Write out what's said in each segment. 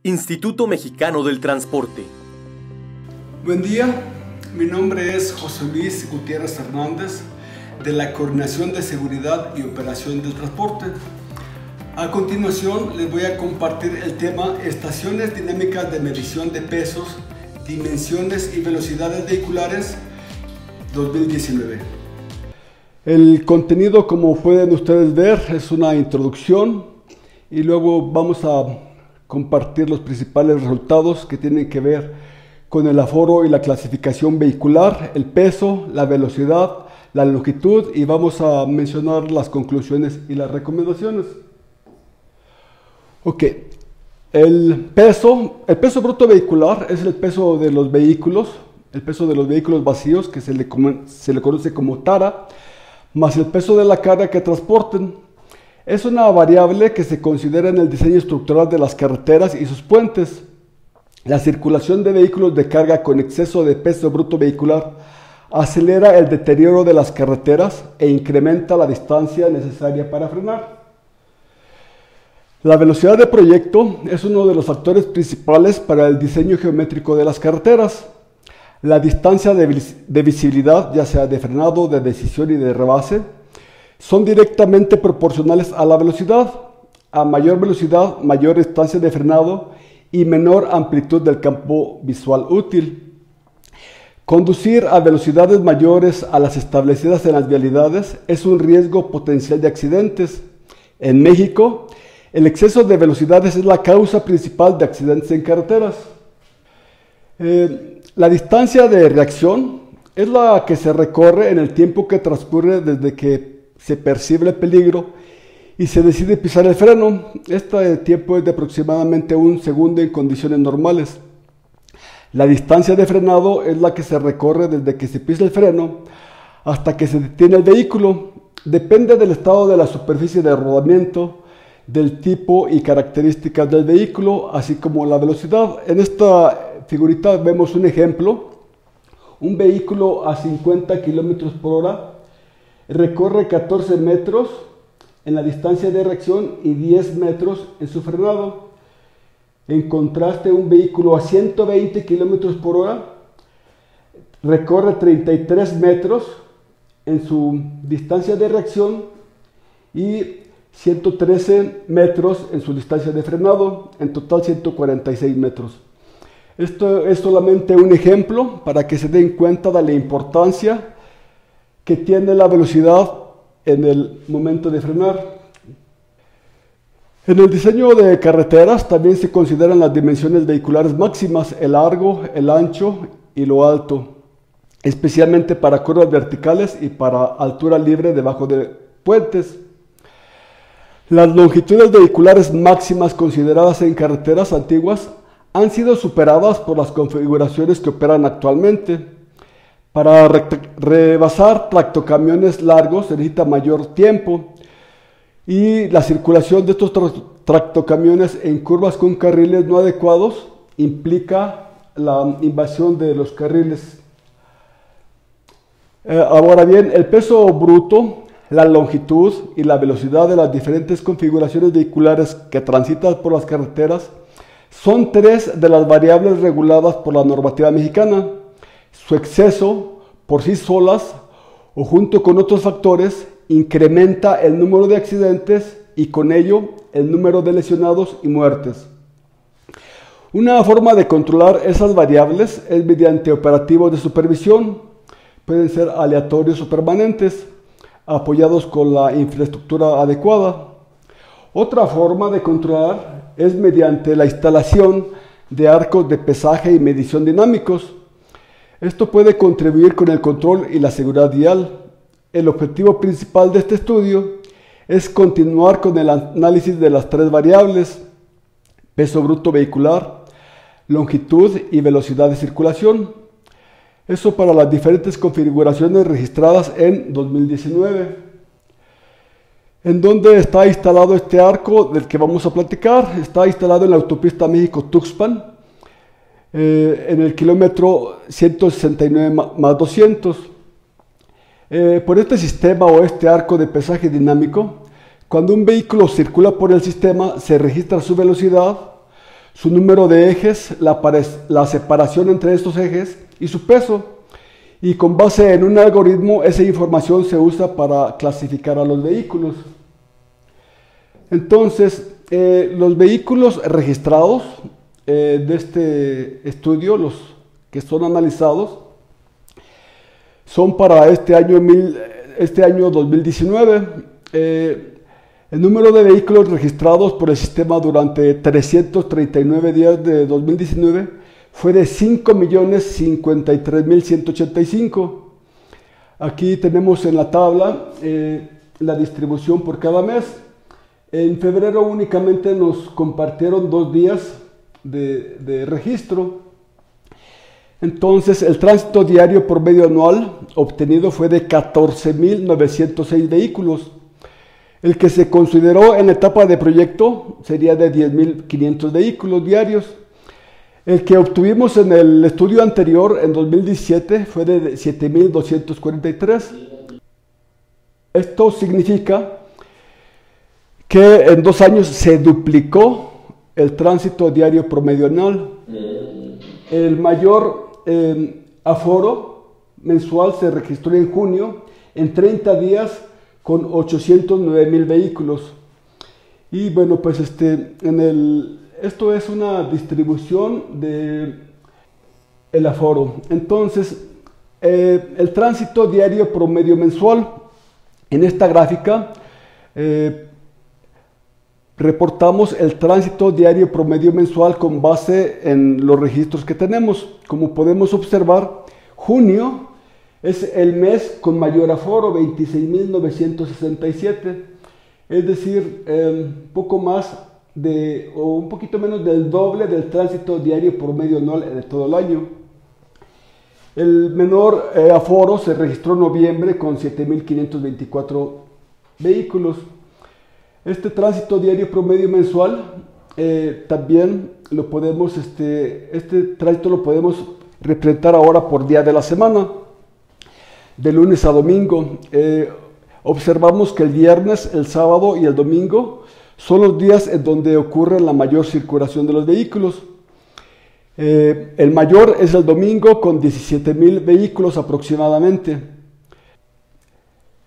Instituto Mexicano del Transporte. Buen día, mi nombre es José Luis Gutiérrez Hernández, de la Coordinación de Seguridad y Operación del Transporte. A continuación les voy a compartir el tema Estaciones dinámicas de medición de pesos, dimensiones y velocidades vehiculares 2019. El contenido, como pueden ustedes ver, es una introducción y luego vamos a compartir los principales resultados que tienen que ver con el aforo y la clasificación vehicular, el peso, la velocidad, la longitud, y vamos a mencionar las conclusiones y las recomendaciones. Ok, el peso bruto vehicular es el peso de los vehículos, vacíos, que se le conoce como tara, más el peso de la carga que transporten. Es una variable que se considera en el diseño estructural de las carreteras y sus puentes. La circulación de vehículos de carga con exceso de peso bruto vehicular acelera el deterioro de las carreteras e incrementa la distancia necesaria para frenar. La velocidad de proyecto es uno de los factores principales para el diseño geométrico de las carreteras. La distancia de visibilidad, ya sea de frenado, de decisión y de rebase, son directamente proporcionales a la velocidad. A mayor velocidad, mayor distancia de frenado y menor amplitud del campo visual útil. Conducir a velocidades mayores a las establecidas en las vialidades es un riesgo potencial de accidentes. En México, el exceso de velocidades es la causa principal de accidentes en carreteras. La distancia de reacción es la que se recorre en el tiempo que transcurre desde que se percibe el peligro y se decide pisar el freno. Este tiempo es de aproximadamente 1 segundo en condiciones normales. La distancia de frenado es la que se recorre desde que se pisa el freno hasta que se detiene el vehículo. Depende del estado de la superficie de rodamiento, del tipo y características del vehículo, así como la velocidad. En esta figurita vemos un ejemplo. Un vehículo a 50 km por hora recorre 14 metros en la distancia de reacción y 10 metros en su frenado. En contraste, un vehículo a 120 km por hora recorre 33 metros en su distancia de reacción y 113 metros en su distancia de frenado, en total 146 metros. Esto es solamente un ejemplo para que se den cuenta de la importancia que tiene la velocidad en el momento de frenar. En el diseño de carreteras también se consideran las dimensiones vehiculares máximas, el largo, el ancho y lo alto, especialmente para curvas verticales y para altura libre debajo de puentes. Las longitudes vehiculares máximas consideradas en carreteras antiguas han sido superadas por las configuraciones que operan actualmente. Para rebasar tractocamiones largos se necesita mayor tiempo y la circulación de estos tractocamiones en curvas con carriles no adecuados implica la invasión de los carriles. Ahora bien, el peso bruto, la longitud y la velocidad de las diferentes configuraciones vehiculares que transitan por las carreteras son 3 de las variables reguladas por la normativa mexicana. Su exceso por sí solas o junto con otros factores incrementa el número de accidentes y con ello el número de lesionados y muertes. Una forma de controlar esas variables es mediante operativos de supervisión. Pueden ser aleatorios o permanentes, apoyados con la infraestructura adecuada. Otra forma de controlar es mediante la instalación de arcos de pesaje y medición dinámicos. Esto puede contribuir con el control y la seguridad vial. El objetivo principal de este estudio es continuar con el análisis de las 3 variables: peso bruto vehicular, longitud y velocidad de circulación. Eso para las diferentes configuraciones registradas en 2019. ¿En dónde está instalado este arco del que vamos a platicar? Está instalado en la autopista México-Tuxpan, en el kilómetro 169 más 200. Por este sistema o este arco de pesaje dinámico, cuando un vehículo circula por el sistema, se registra su velocidad, su número de ejes, la separación entre estos ejes y su peso. Y con base en un algoritmo, esa información se usa para clasificar a los vehículos. Entonces, los vehículos registrados de este estudio, los que son analizados, son para este año 2019. El número de vehículos registrados por el sistema durante 339 días de 2019 fue de 5.053.185. Aquí tenemos en la tabla la distribución por cada mes. En febrero únicamente nos compartieron 2 días de registro. Entonces el tránsito diario promedio anual obtenido fue de 14.906 vehículos. El que se consideró en etapa de proyecto sería de 10.500 vehículos diarios. El que obtuvimos en el estudio anterior, en 2017, fue de 7.243. Esto significa que en 2 años se duplicó el tránsito diario promedio anual. El mayor aforo mensual se registró en junio, en 30 días, con 809.000 vehículos. Y bueno, pues esto es una distribución del aforo. Entonces, el tránsito diario promedio mensual, en esta gráfica, reportamos el tránsito diario promedio mensual con base en los registros que tenemos. Como podemos observar, junio es el mes con mayor aforo, 26.967, es decir, poco más o un poquito menos del doble del tránsito diario promedio anual de todo el año. El menor aforo se registró en noviembre con 7.524 vehículos. Este tránsito diario promedio mensual también lo podemos, este tránsito lo podemos representar ahora por día de la semana, de lunes a domingo. Observamos que el viernes, el sábado y el domingo son los días en donde ocurre la mayor circulación de los vehículos. El mayor es el domingo con 17.000 vehículos aproximadamente.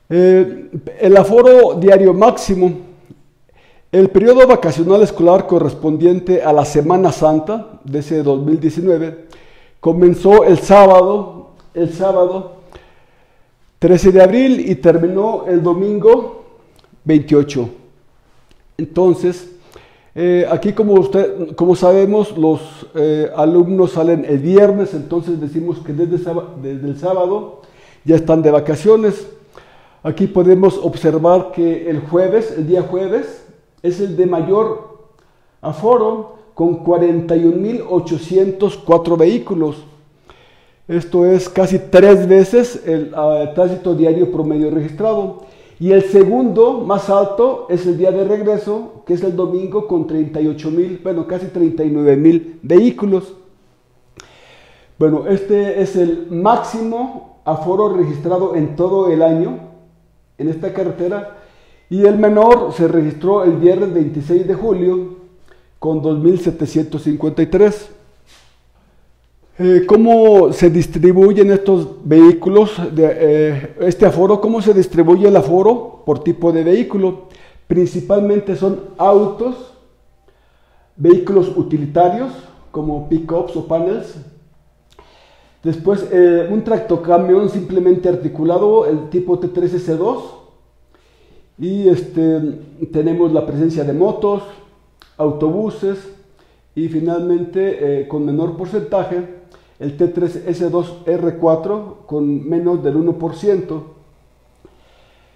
El aforo diario máximo. El periodo vacacional escolar correspondiente a la Semana Santa de ese 2019 comenzó el sábado 13 de abril y terminó el domingo 28. Entonces, aquí como sabemos, los alumnos salen el viernes, entonces decimos que desde el sábado ya están de vacaciones. Aquí podemos observar que el día jueves, es el de mayor aforo con 41.804 vehículos. Esto es casi 3 veces el tránsito diario promedio registrado. Y el segundo más alto es el día de regreso, que es el domingo con 38.000, bueno, casi 39.000 vehículos. Bueno, este es el máximo aforo registrado en todo el año en esta carretera. Y el menor se registró el viernes 26 de julio con 2.753. ¿Cómo se distribuyen estos vehículos, este aforo? ¿Cómo se distribuye el aforo por tipo de vehículo? Principalmente son autos, vehículos utilitarios como pick-ups o panels. Después un tractocamión simplemente articulado, el tipo T3S2. Y tenemos la presencia de motos, autobuses y finalmente con menor porcentaje el T3S2R4 con menos del 1%.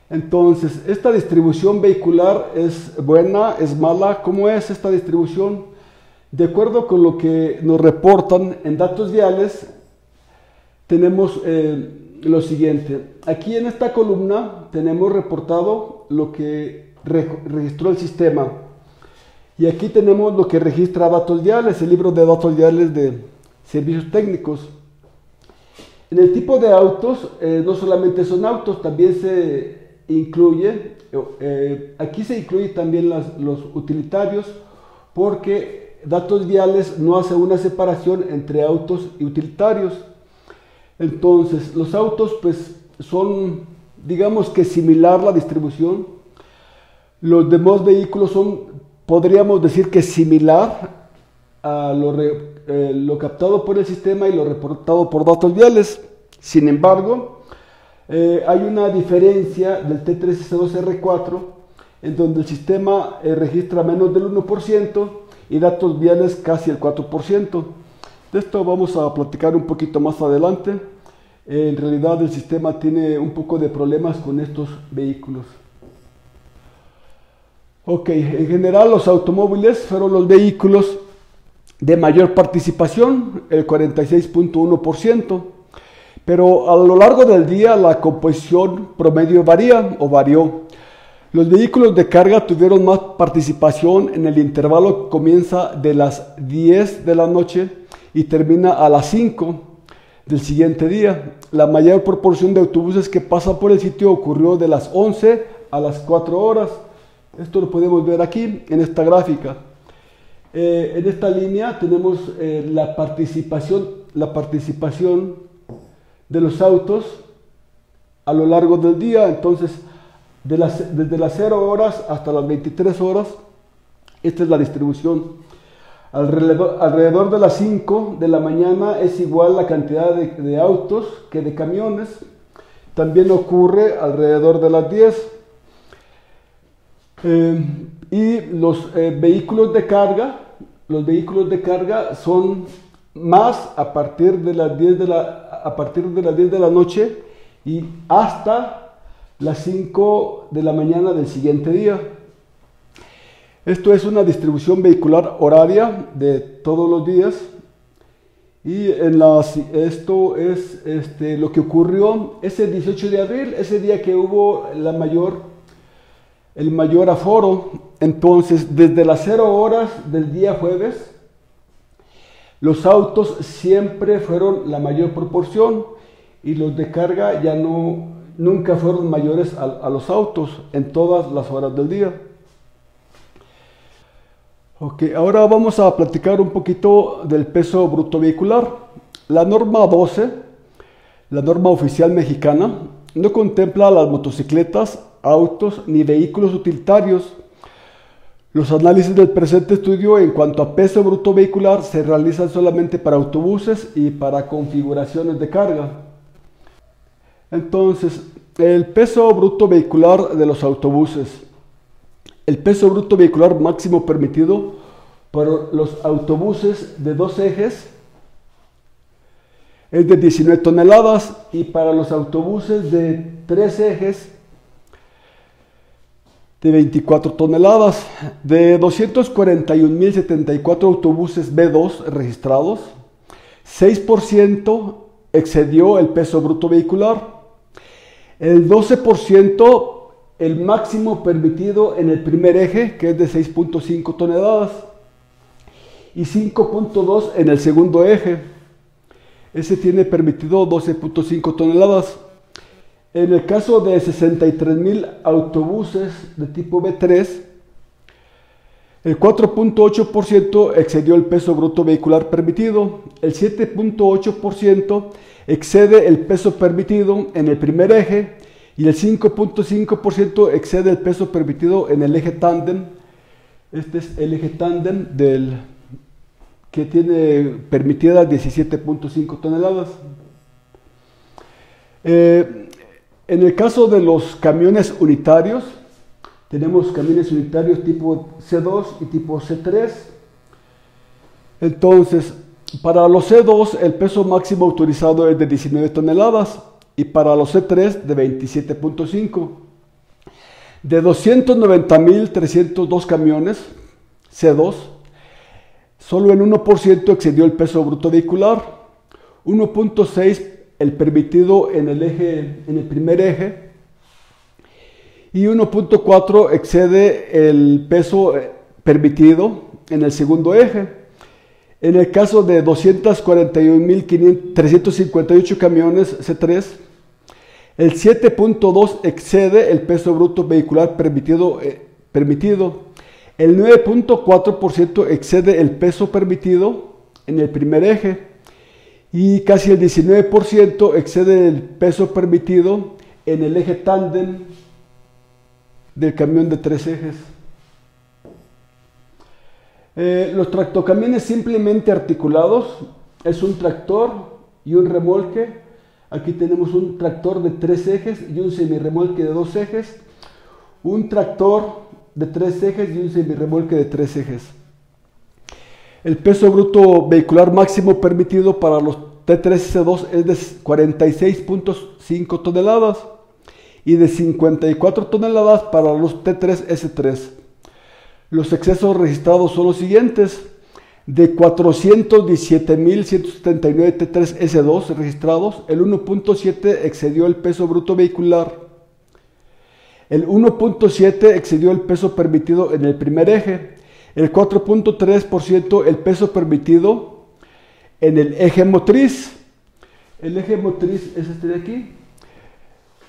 Entonces, esta distribución vehicular es buena, es mala. ¿Cómo es esta distribución? De acuerdo con lo que nos reportan en datos viales, tenemos lo siguiente. Aquí en esta columna tenemos reportado lo que registró el sistema. Y aquí tenemos lo que registra datos viales, el libro de datos viales de servicios técnicos. En el tipo de autos, no solamente son autos, también se incluye, aquí se incluye también los utilitarios, porque datos viales no hace una separación entre autos y utilitarios. Entonces, los autos pues son, digamos que similar la distribución. Los demás vehículos son, podríamos decir que similar a lo captado por el sistema y lo reportado por datos viales. Sin embargo, hay una diferencia del T3S2R4 en donde el sistema registra menos del 1% y datos viales casi el 4%. De esto vamos a platicar un poquito más adelante. En realidad el sistema tiene un poco de problemas con estos vehículos. Ok, en general los automóviles fueron los vehículos de mayor participación, el 46.1%, pero a lo largo del día la composición promedio varió. Los vehículos de carga tuvieron más participación en el intervalo que comienza de las 10 de la noche y termina a las 5 del siguiente día. La mayor proporción de autobuses que pasan por el sitio ocurrió de las 11 a las 4 horas. Esto lo podemos ver aquí en esta gráfica. En esta línea tenemos la participación de los autos a lo largo del día. Entonces, desde las 0 horas hasta las 23 horas, esta es la distribución. Alrededor de las 5 de la mañana es igual la cantidad de autos que de camiones. También ocurre alrededor de las 10. Y los vehículos de carga son más a partir de las 10 de la noche y hasta las 5 de la mañana del siguiente día. Esto es una distribución vehicular horaria de todos los días. Y esto es lo que ocurrió ese 18 de abril, ese día que hubo el mayor aforo. Entonces, desde las 0 horas del día jueves, los autos siempre fueron la mayor proporción y los de carga ya nunca fueron mayores a los autos en todas las horas del día. Ok, ahora vamos a platicar un poquito del peso bruto vehicular. La norma 12, la norma oficial mexicana, no contempla las motocicletas, autos ni vehículos utilitarios. Los análisis del presente estudio en cuanto a peso bruto vehicular se realizan solamente para autobuses y para configuraciones de carga. Entonces, el peso bruto vehicular de los autobuses. El peso bruto vehicular máximo permitido por los autobuses de 2 ejes es de 19 toneladas y para los autobuses de 3 ejes de 24 toneladas. De 241.074 autobuses B2 registrados, 6% excedió el peso bruto vehicular. El 12% el máximo permitido en el primer eje, que es de 6.5 toneladas, y 5.2 en el segundo eje. Ese tiene permitido 12.5 toneladas. En el caso de 63.000 autobuses de tipo B3, el 4.8% excedió el peso bruto vehicular permitido, el 7.8% excede el peso permitido en el primer eje y el 5.5% excede el peso permitido en el eje tándem. Este es el eje tándem que tiene permitidas 17.5 toneladas. En el caso de los camiones unitarios, tenemos camiones unitarios tipo C2 y tipo C3. Entonces, para los C2 el peso máximo autorizado es de 19 toneladas y para los C3 de 27.5. De 290.302 camiones C2, solo el 1% excedió el peso bruto vehicular, 1.6 el permitido en el primer eje y 1.4 excede el peso permitido en el segundo eje. En el caso de 241.358 camiones C3, el 7.2 excede el peso bruto vehicular permitido. El 9.4% excede el peso permitido en el primer eje y casi el 19% excede el peso permitido en el eje tándem del camión de 3 ejes. Los tractocamiones simplemente articulados es un tractor y un remolque. Aquí tenemos un tractor de 3 ejes y un semirremolque de 2 ejes, un tractor de 3 ejes y un semirremolque de 3 ejes. El peso bruto vehicular máximo permitido para los T3S2 es de 46.5 toneladas y de 54 toneladas para los T3S3. Los excesos registrados son los siguientes: de 417.179 T3S2 registrados, el 1.7 excedió el peso bruto vehicular. El 1.7 excedió el peso permitido en el primer eje, el 4.3% el peso permitido en el eje motriz. El eje motriz es este de aquí.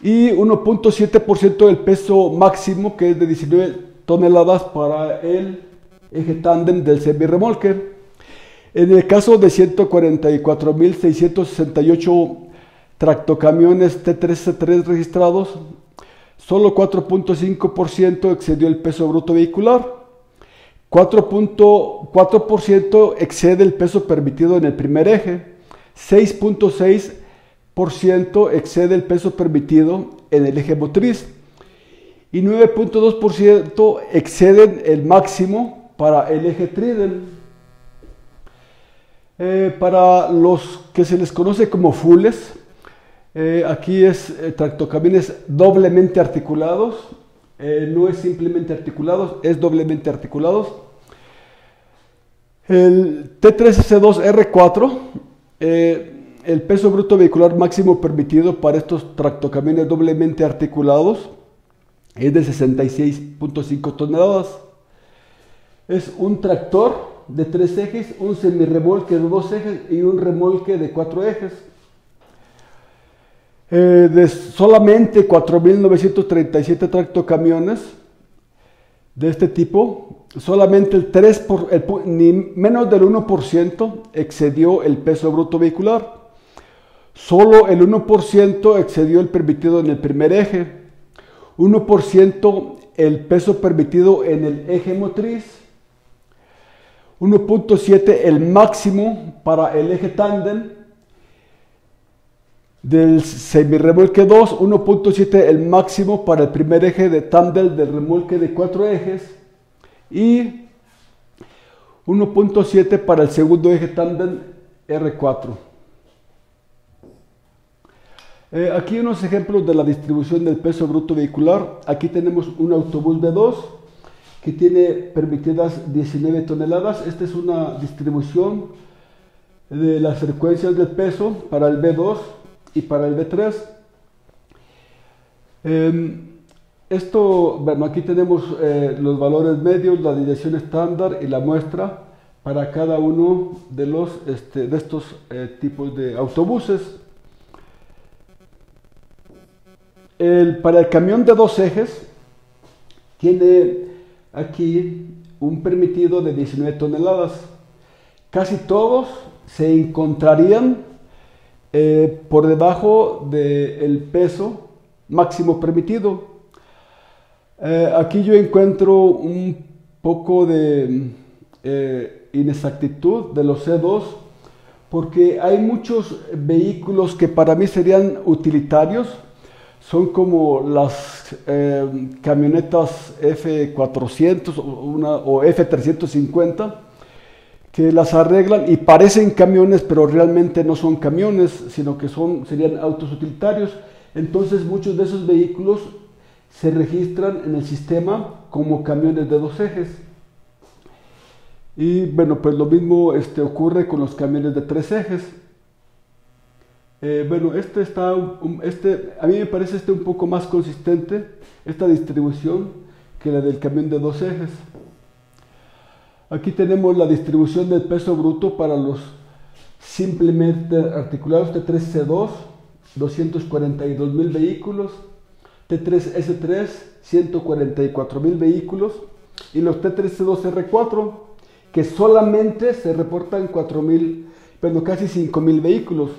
Y 1.7% del peso máximo, que es de 19 toneladas para el eje tándem del semirremolque. En el caso de 144.668 tractocamiones T3S3 registrados, solo 4.5% excedió el peso bruto vehicular, 4.4% excede el peso permitido en el primer eje, 6.6% excede el peso permitido en el eje motriz y 9.2% exceden el máximo para el eje tridel. Para los que se les conoce como fulles, aquí es tractocamiones doblemente articulados, no es simplemente articulados, es doblemente articulados. El T3S2R4, el peso bruto vehicular máximo permitido para estos tractocamiones doblemente articulados es de 66.5 toneladas. Es un tractor de 3 ejes, un semirremolque de 2 ejes y un remolque de 4 ejes. De solamente 4.937 tractocamiones de este tipo, solamente ni menos del 1% excedió el peso bruto vehicular. Solo el 1% excedió el permitido en el primer eje, 1% el peso permitido en el eje motriz, 1.7 el máximo para el eje tándem del semirremolque 2, 1.7 el máximo para el primer eje de tándem del remolque de 4 ejes y 1.7 para el segundo eje tándem R4. Aquí unos ejemplos de la distribución del peso bruto vehicular. Aquí tenemos un autobús B2 que tiene permitidas 19 toneladas. Esta es una distribución de las frecuencias del peso para el B2 y para el B3. Bueno, aquí tenemos los valores medios, la dirección estándar y la muestra para cada uno de estos tipos de autobuses. Para el camión de 2 ejes tiene aquí un permitido de 19 toneladas. Casi todos se encontrarían por debajo del peso máximo permitido. Aquí yo encuentro un poco de inexactitud de los C2, porque hay muchos vehículos que para mí serían utilitarios. Son como las camionetas F400 o F350, que las arreglan y parecen camiones, pero realmente no son camiones, sino que serían autos utilitarios. Entonces muchos de esos vehículos se registran en el sistema como camiones de 2 ejes. Y bueno, pues lo mismo ocurre con los camiones de 3 ejes. Bueno, a mí me parece un poco más consistente, esta distribución, que la del camión de 2 ejes. Aquí tenemos la distribución del peso bruto para los simplemente articulados T3C2, 242.000 vehículos, T3S3, 144.000 vehículos, y los T-32R4, que solamente se reportan 4,000, pero casi 5,000 vehículos.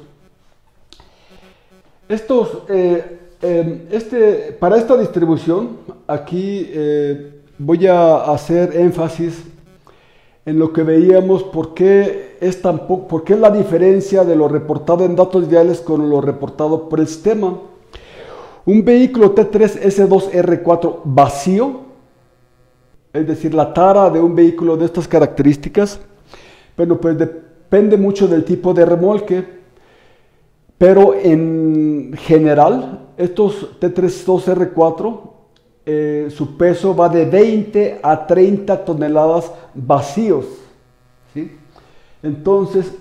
Para esta distribución, aquí voy a hacer énfasis en lo que veíamos, por qué es la diferencia de lo reportado en datos diarios con lo reportado por el sistema. Un vehículo T3S2R4 vacío, es decir, la tara de un vehículo de estas características, bueno, pues depende mucho del tipo de remolque, pero en general, estos T32R4, su peso va de 20 a 30 toneladas vacíos, ¿sí? Entonces,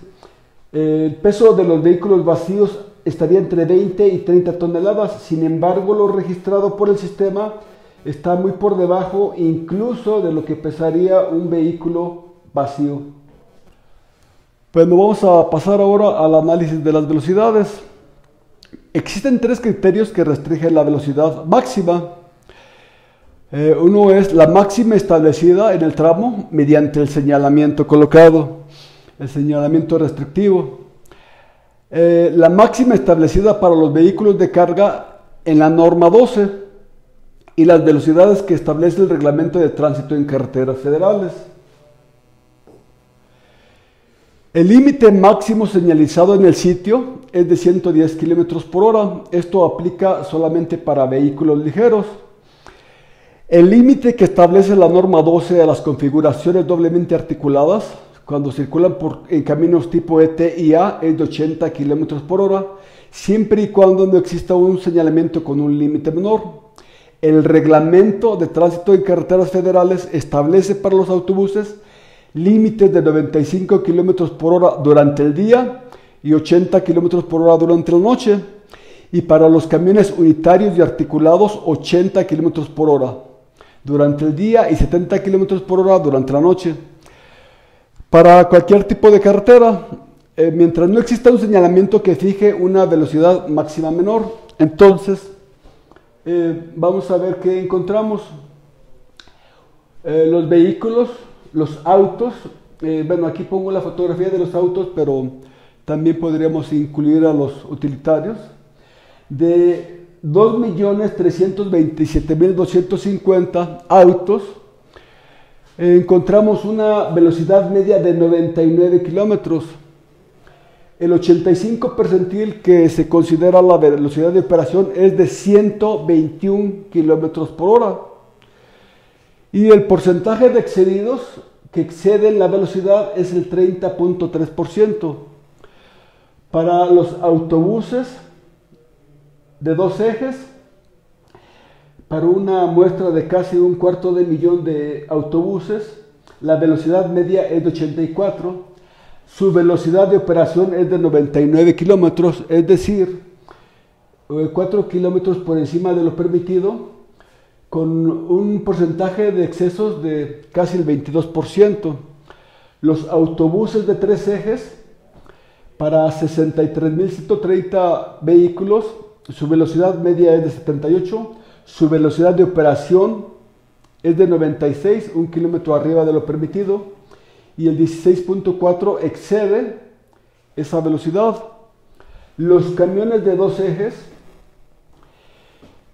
el peso de los vehículos vacíos estaría entre 20 y 30 toneladas. Sin embargo, lo registrado por el sistema está muy por debajo incluso de lo que pesaría un vehículo vacío. Bueno, vamos a pasar ahora al análisis de las velocidades. Existen tres criterios que restringen la velocidad máxima. Uno es la máxima establecida en el tramo mediante el señalamiento colocado, el señalamiento restrictivo. La máxima establecida para los vehículos de carga en la norma 12 y las velocidades que establece el reglamento de tránsito en carreteras federales. El límite máximo señalizado en el sitio es de 110 km por hora. Esto aplica solamente para vehículos ligeros. El límite que establece la norma 12 a las configuraciones doblemente articuladas cuando circulan en caminos tipo ET y A es de 80 km por hora, siempre y cuando no exista un señalamiento con un límite menor. El reglamento de tránsito en carreteras federales establece para los autobuses límites de 95 km por hora durante el día y 80 km por hora durante la noche, y para los camiones unitarios y articulados 80 km por hora durante el día y 70 km por hora durante la noche. Para cualquier tipo de carretera, mientras no exista un señalamiento que fije una velocidad máxima menor. Entonces, vamos a ver qué encontramos. Los vehículos, los autos, bueno, aquí pongo la fotografía de los autos, pero también podríamos incluir a los utilitarios. De 2.327.250 autos, encontramos una velocidad media de 99 kilómetros. El 85 percentil que se considera la velocidad de operación es de 121 kilómetros por hora. Y el porcentaje de excedidos que exceden la velocidad es el 30.3%. Para los autobuses de dos ejes, para una muestra de casi 250.000 de autobuses, la velocidad media es de 84, su velocidad de operación es de 99 kilómetros, es decir, 4 kilómetros por encima de lo permitido, con un porcentaje de excesos de casi el 22%. Los autobuses de tres ejes, para 63.130 vehículos, su velocidad media es de 78, su velocidad de operación es de 96, 1 kilómetro arriba de lo permitido, y el 16.4 excede esa velocidad. Los camiones de dos ejes,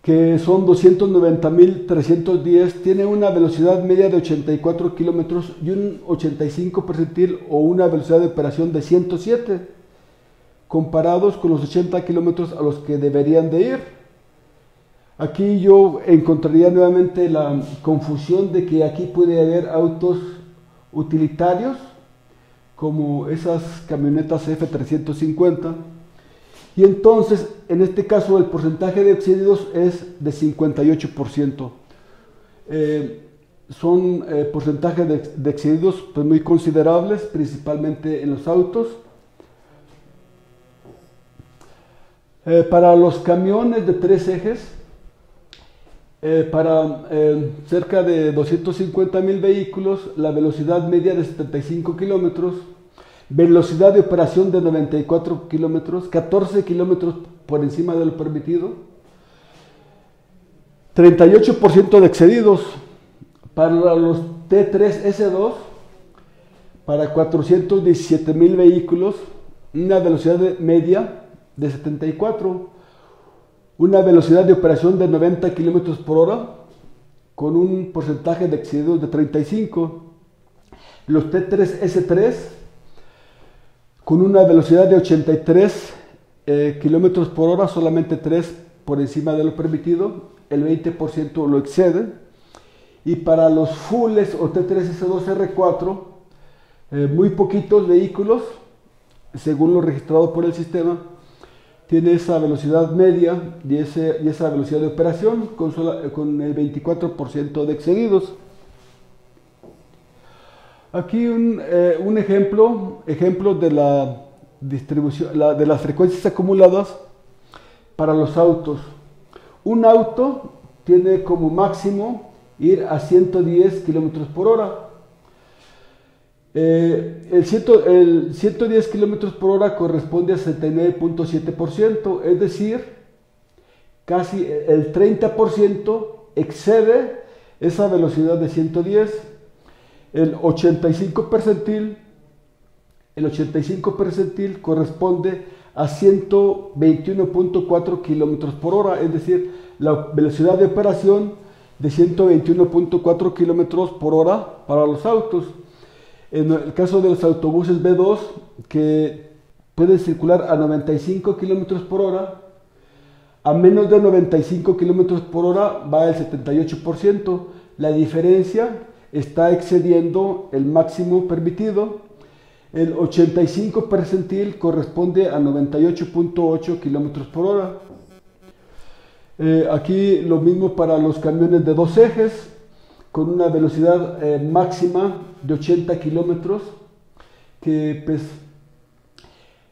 que son 290.310, tienen una velocidad media de 84 kilómetros y un 85 percentil o una velocidad de operación de 107, comparados con los 80 kilómetros a los que deberían de ir. Aquí yo encontraría nuevamente la confusión de que aquí puede haber autos utilitarios, como esas camionetas F350, y entonces en este caso el porcentaje de excedidos es de 58%. Son porcentajes de excedidos pues muy considerables, principalmente en los autos. Para los camiones de tres ejes, para cerca de 250.000 vehículos, la velocidad media de 75 kilómetros, velocidad de operación de 94 kilómetros, 14 kilómetros por encima de lo permitido, 38% de excedidos. Para los T3S2, para 417,000 vehículos, una velocidad media de 74, una velocidad de operación de 90 km por hora, con un porcentaje de excedidos de 35. Los T3S3, con una velocidad de 83 km por hora, solamente 3 por encima de lo permitido, el 20% lo excede. Y para los fulls o T3S2R4, muy poquitos vehículos, según lo registrado por el sistema, tiene esa velocidad media y esa velocidad de operación con el 24% de excedidos. Aquí un ejemplo de la distribución de las frecuencias acumuladas para los autos. Un auto tiene como máximo ir a 110 km por hora. El 110 km por hora corresponde a 69.7%, es decir, casi el 30% excede esa velocidad de 110. El 85 percentil corresponde a 121.4 km por hora, es decir, la velocidad de operación de 121.4 km por hora para los autos. En el caso de los autobuses B2, que pueden circular a 95 km por hora, a menos de 95 km por hora va el 78%. La diferencia está excediendo el máximo permitido. El 85 percentil corresponde a 98.8 km por hora. Aquí lo mismo para los camiones de 2 ejes, con una velocidad máxima de 80 kilómetros, que pues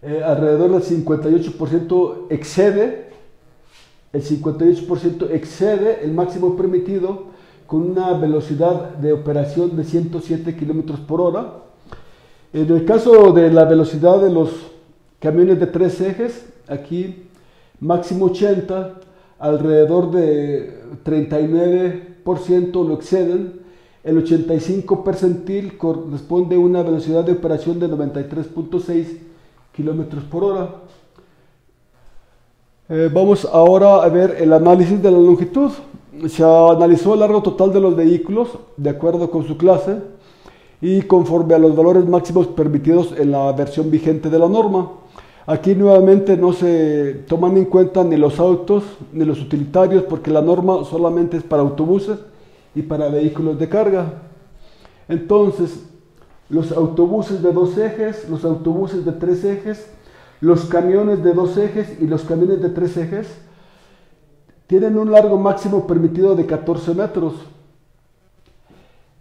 alrededor del 58% excede el máximo permitido, con una velocidad de operación de 107 kilómetros por hora. En el caso de la velocidad de los camiones de 3 ejes, aquí máximo 80, alrededor de 39% lo exceden. El 85 percentil corresponde a una velocidad de operación de 93.6 kilómetros por hora. Vamos ahora a ver el análisis de la longitud. Se analizó el largo total de los vehículos de acuerdo con su clase y conforme a los valores máximos permitidos en la versión vigente de la norma. Aquí nuevamente no se toman en cuenta ni los autos ni los utilitarios, porque la norma solamente es para autobuses y para vehículos de carga. Entonces, los autobuses de 2 ejes, los autobuses de 3 ejes, los camiones de 2 ejes y los camiones de 3 ejes tienen un largo máximo permitido de 14 metros.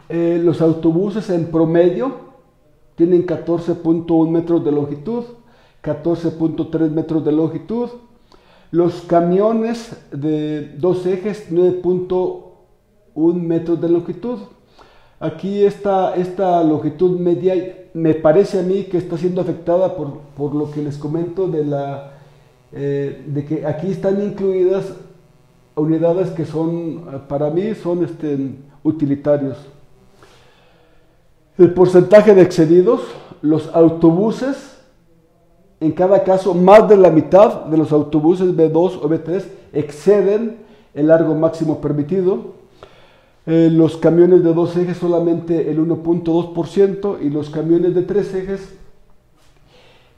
Los autobuses en promedio tienen 14.1 metros de longitud, 14.3 metros de longitud. Los camiones de 2 ejes, 9.1 metros de longitud. Aquí esta longitud media me parece a mí que está siendo afectada por lo que les comento de que aquí están incluidas unidades que son, para mí, son utilitarios. El porcentaje de excedidos: los autobuses, en cada caso más de la mitad de los autobuses B2 o B3 exceden el largo máximo permitido. Los camiones de 2 ejes solamente el 1.2% y los camiones de 3 ejes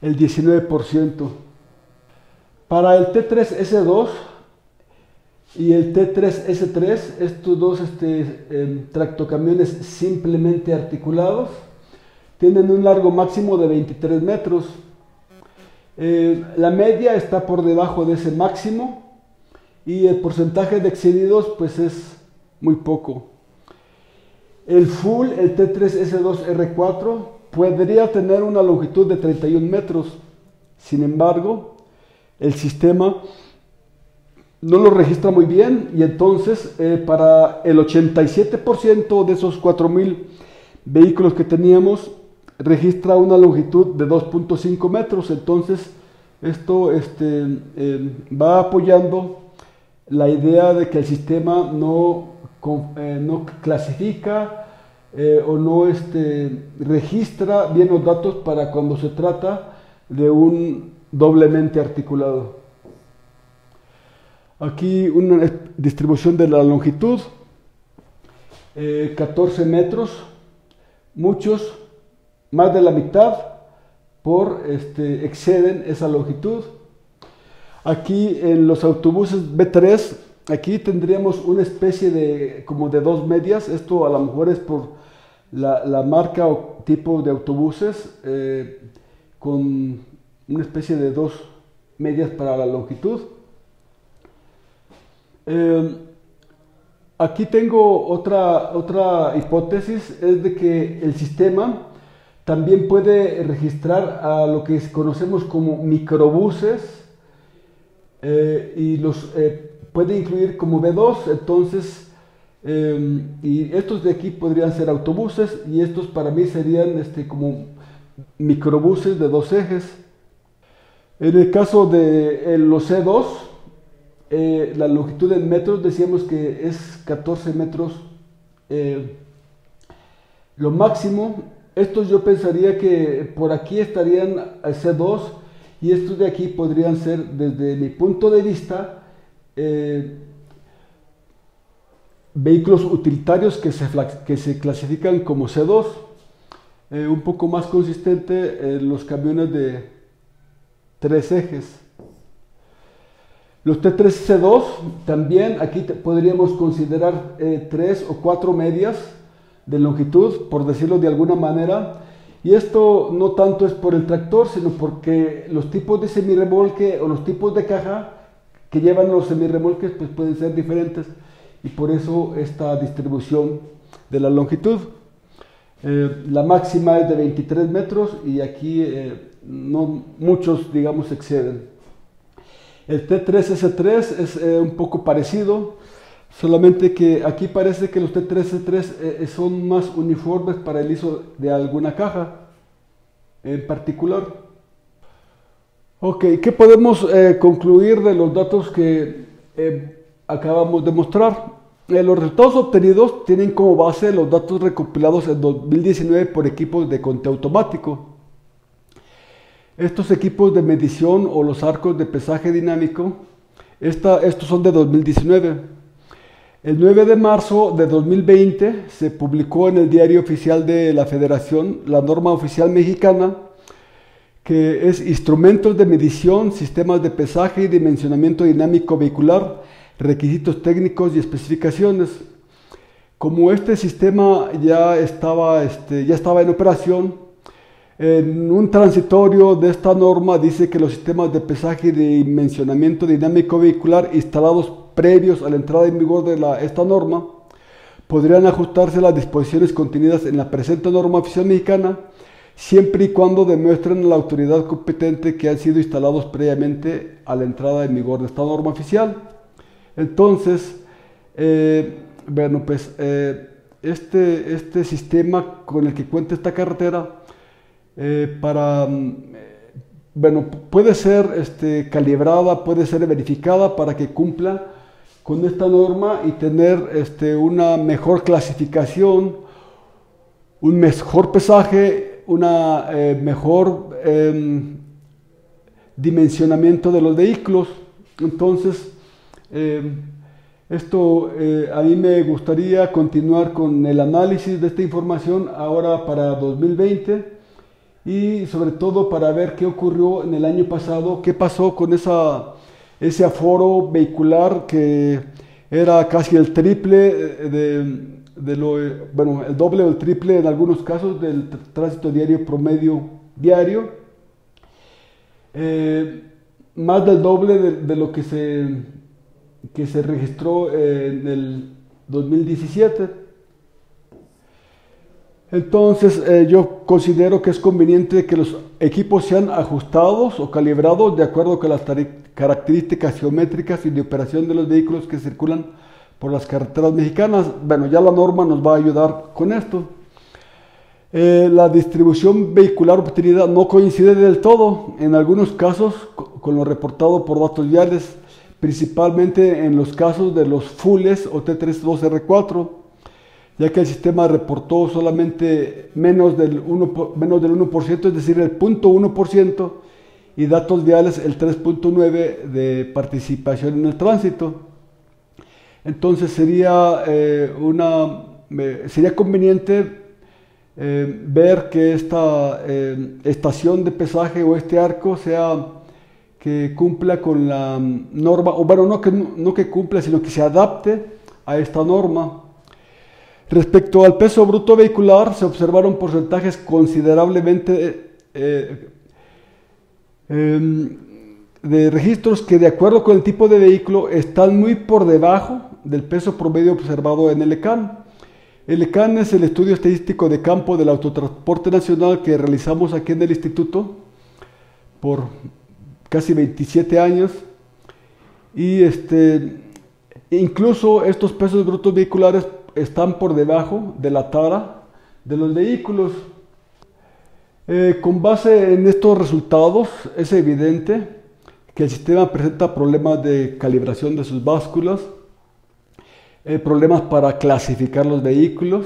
el 19%. Para el T3S2 y el T3S3, estos dos tractocamiones simplemente articulados, tienen un largo máximo de 23 metros. La media está por debajo de ese máximo y el porcentaje de excedidos pues es muy poco. El full, el T3S2R4, podría tener una longitud de 31 metros. Sin embargo, el sistema no lo registra muy bien y entonces para el 87% de esos 4,000 vehículos que teníamos registra una longitud de 2.5 metros. Entonces esto va apoyando la idea de que el sistema no no clasifica o no registra bien los datos para cuando se trata de un doblemente articulado. Aquí una distribución de la longitud, 14 metros, muchos, más de la mitad, exceden esa longitud. Aquí en los autobuses B3, aquí tendríamos una especie de como de dos medias. Esto a lo mejor es por la marca o tipo de autobuses, con una especie de dos medias para la longitud. Aquí tengo otra hipótesis, es de que el sistema también puede registrar a lo que conocemos como microbuses, y los puede incluir como B2, entonces, y estos de aquí podrían ser autobuses, y estos para mí serían como microbuses de dos ejes. En el caso de los C2, la longitud en metros decíamos que es 14 metros lo máximo. Estos yo pensaría que por aquí estarían C2, y estos de aquí podrían ser, desde mi punto de vista, vehículos utilitarios que se clasifican como C2. Un poco más consistente los camiones de 3 ejes. Los T3 C2 también aquí podríamos considerar 3 o 4 medias de longitud, por decirlo de alguna manera, y esto no tanto es por el tractor, sino porque los tipos de semirremolque o los tipos de caja que llevan los semirremolques pues pueden ser diferentes, y por eso esta distribución de la longitud. La máxima es de 23 metros y aquí no muchos, digamos, exceden. El T3S3 es un poco parecido, solamente que aquí parece que los T3S3 son más uniformes para el ISO de alguna caja en particular. Ok, ¿qué podemos concluir de los datos que acabamos de mostrar? Los resultados obtenidos tienen como base los datos recopilados en 2019 por equipos de conteo automático. Estos equipos de medición o los arcos de pesaje dinámico, estos son de 2019. El 9 de marzo de 2020 se publicó en el Diario Oficial de la Federación la norma oficial mexicana, que es Instrumentos de Medición, Sistemas de Pesaje y Dimensionamiento Dinámico Vehicular, Requisitos Técnicos y Especificaciones. Como este sistema ya estaba en operación, en un transitorio de esta norma dice que los sistemas de pesaje y dimensionamiento dinámico vehicular instalados previos a la entrada en vigor de esta norma podrían ajustarse a las disposiciones contenidas en la presente norma oficial mexicana, siempre y cuando demuestren a la autoridad competente que han sido instalados previamente a la entrada en vigor de esta norma oficial. Entonces, bueno, pues este sistema con el que cuenta esta carretera, bueno, puede ser calibrada, puede ser verificada para que cumpla con esta norma y tener una mejor clasificación, un mejor pesaje, una mejor dimensionamiento de los vehículos. Entonces, a mí me gustaría continuar con el análisis de esta información ahora para 2020, y sobre todo para ver qué ocurrió en el año pasado, qué pasó con ese aforo vehicular que era casi el triple bueno, el doble o el triple en algunos casos del tránsito diario promedio diario, más del doble de lo que se registró en el 2017. Entonces yo considero que es conveniente que los equipos sean ajustados o calibrados de acuerdo con las características geométricas y de operación de los vehículos que circulan por las carreteras mexicanas. Bueno, ya la norma nos va a ayudar con esto. La distribución vehicular obtenida no coincide del todo, en algunos casos, con lo reportado por datos viales, principalmente en los casos de los fulles o T32R4, ya que el sistema reportó solamente menos del 1%, es decir, el 0.1%, y datos viales el 3.9% de participación en el tránsito. Entonces sería conveniente ver que esta estación de pesaje o este arco que cumpla con la norma, o bueno, no que cumpla, sino que se adapte a esta norma. Respecto al peso bruto vehicular, se observaron porcentajes considerablemente de registros que, de acuerdo con el tipo de vehículo, están muy por debajo del peso promedio observado en el ECAN. El ECAN es el estudio estadístico de campo del autotransporte nacional que realizamos aquí en el instituto por casi 27 años, y incluso estos pesos brutos vehiculares están por debajo de la tara de los vehículos. Con base en estos resultados es evidente que el sistema presenta problemas de calibración de sus básculas, problemas para clasificar los vehículos.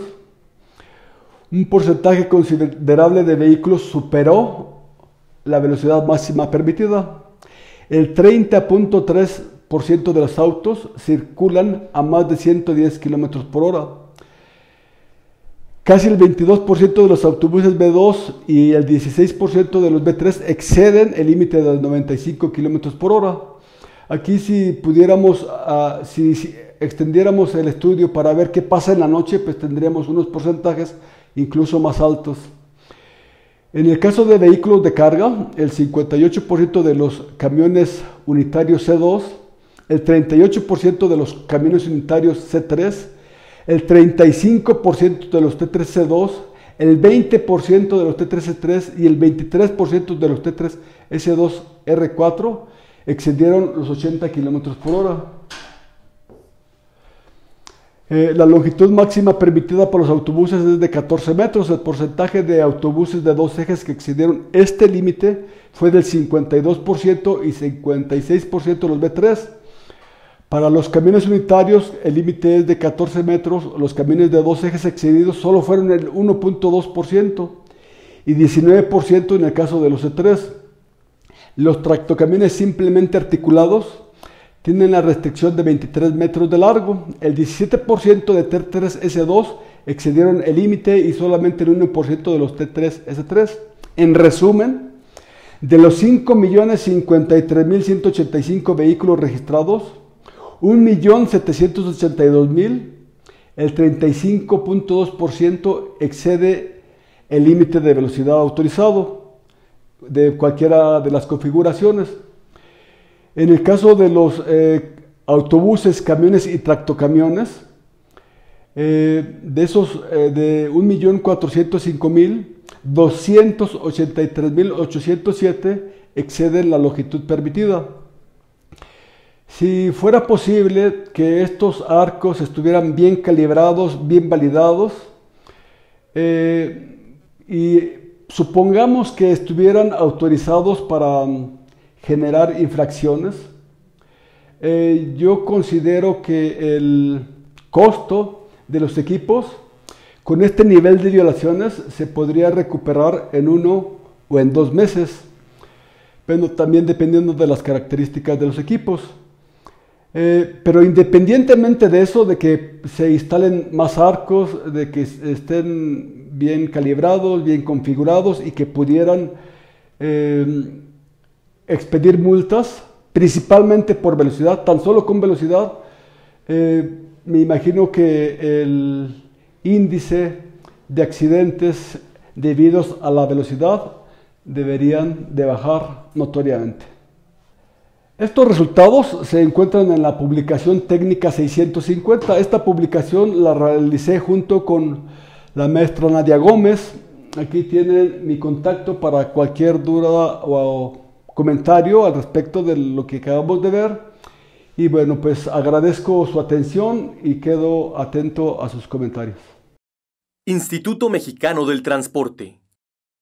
Un porcentaje considerable de vehículos superó la velocidad máxima permitida. El 30.3% de los autos circulan a más de 110 km por hora. Casi el 22% de los autobuses B2 y el 16% de los B3 exceden el límite de los 95 km por hora. Aquí, si pudiéramos, si extendiéramos el estudio para ver qué pasa en la noche, pues tendríamos unos porcentajes incluso más altos. En el caso de vehículos de carga, el 58% de los camiones unitarios C2, el 38% de los camiones unitarios C3, el 35% de los T3C2, el 20% de los T3C3 y el 23% de los T3S2R4 excedieron los 80 km por hora. La longitud máxima permitida por los autobuses es de 14 metros. El porcentaje de autobuses de dos ejes que excedieron este límite fue del 52% y 56% de los B3. Para los camiones unitarios el límite es de 14 metros. Los camiones de dos ejes excedidos solo fueron el 1.2% y 19% en el caso de los C3. Los tractocamiones simplemente articulados tienen la restricción de 23 metros de largo. El 17% de T3S2 excedieron el límite y solamente el 1% de los T3S3. En resumen, de los 5.053.185 vehículos registrados, 1.782.000, el 35.2% excede el límite de velocidad autorizado de cualquiera de las configuraciones. En el caso de los autobuses, camiones y tractocamiones, de esos de 1.405.000, 283.807 exceden la longitud permitida. Si fuera posible que estos arcos estuvieran bien calibrados, bien validados, y supongamos que estuvieran autorizados para generar infracciones, yo considero que el costo de los equipos con este nivel de violaciones se podría recuperar en 1 o en 2 meses, pero también dependiendo de las características de los equipos. Pero independientemente de eso, de que se instalen más arcos, de que estén bien calibrados, bien configurados y que pudieran expedir multas, principalmente por velocidad, tan solo con velocidad, me imagino que el índice de accidentes debidos a la velocidad deberían de bajar notoriamente. Estos resultados se encuentran en la publicación técnica 650. Esta publicación la realicé junto con la maestra Nadia Gómez. Aquí tienen mi contacto para cualquier duda o comentario al respecto de lo que acabamos de ver. Y bueno, pues agradezco su atención y quedo atento a sus comentarios. Instituto Mexicano del Transporte.